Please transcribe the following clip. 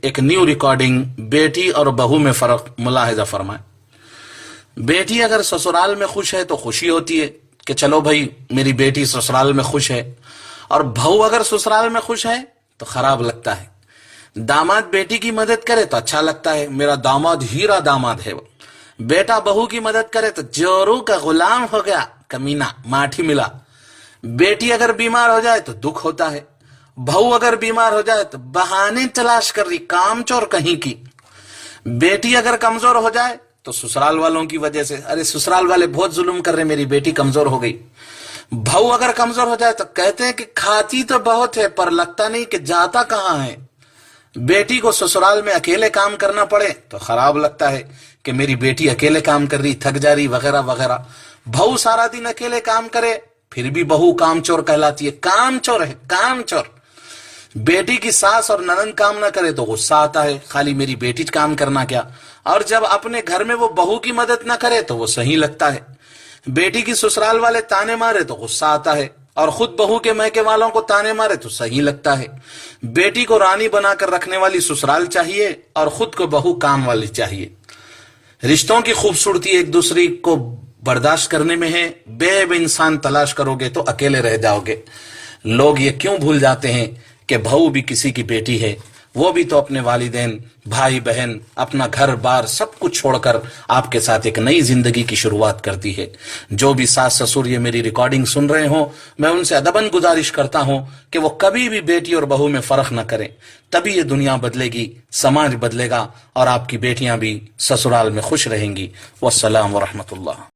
ایک new recording بیٹی اور بہو میں فرق ملاحظہ فرمائیں۔ بیٹی اگر سسرال میں خوش ہے تو خوشی ہوتی ہے کہ چلو بھائی میری بیٹی سسرال میں خوش ہے، اور بہو اگر سسرال میں خوش ہے تو خراب لگتا ہے۔ داماد بیٹی کی مدد کرے تو اچھا لگتا ہے، میرا داماد ہیرا داماد ہے وہ۔ بیٹا بہو کی مدد کرے تو جورو کا غلام ہو گیا، کمینہ ماٹھی ملا۔ بیٹی اگر بیمار ہو جائے تو دکھ ہوتا ہے، بہو اگر بیمار ہو جائے تو بہانے تلاش کر رہی، کام چور کہیں کی۔ بیٹی اگر کمزور ہو جائے تو سسرال والوں کی وجہ سے، ارے سسرال والے بہت ظلم کر رہے، میری بیٹی کمزور ہو گئی۔ بہو اگر کمزور ہو جائے تو کہتے ہیں کہ کھاتی تو بہت ہے پر لگتا نہیں کہ جاتا کہاں ہے۔ بیٹی کو سسرال میں اکیلے کام کرنا پڑے تو خراب لگتا ہے کہ میری بیٹی اکیلے کام کر رہی، تھک جا رہی وغیرہ وغیرہ۔ بہو سارا دن اکیلے کام کرے پھر بھی بہو کام چور کہلاتی ہے، کام چور ہے، کام چور۔ بیٹی کی ساس اور ننند کام نہ کرے تو غصہ آتا ہے، خالی میری بیٹی کام کرنا کیا، اور جب اپنے گھر میں وہ بہو کی مدد نہ کرے تو وہ صحیح لگتا ہے۔ بیٹی کی سسرال والے تانے مارے تو غصہ آتا ہے، اور خود بہو کے میکے والوں کو تانے مارے تو صحیح لگتا ہے۔ بیٹی کو رانی بنا کر رکھنے والی سسرال چاہیے، اور خود کو بہو کام والی چاہیے۔ رشتوں کی خوبصورتی ایک دوسرے کو برداشت کرنے میں ہے، بے عیب انسان تلاش کرو گے تو اکیلے رہ جاؤ گے۔ لوگ یہ کیوں بھول جاتے ہیں کہ بہو بھی کسی کی بیٹی ہے، وہ بھی تو اپنے والدین، بھائی بہن، اپنا گھر بار سب کچھ چھوڑ کر آپ کے ساتھ ایک نئی زندگی کی شروعات کرتی ہے۔ جو بھی ساس سسر یہ میری ریکارڈنگ سن رہے ہوں، میں ان سے ادباً گزارش کرتا ہوں کہ وہ کبھی بھی بیٹی اور بہو میں فرق نہ کریں، تبھی یہ دنیا بدلے گی، سماج بدلے گا، اور آپ کی بیٹیاں بھی سسرال میں خوش رہیں گی۔ والسلام ورحمۃ اللہ۔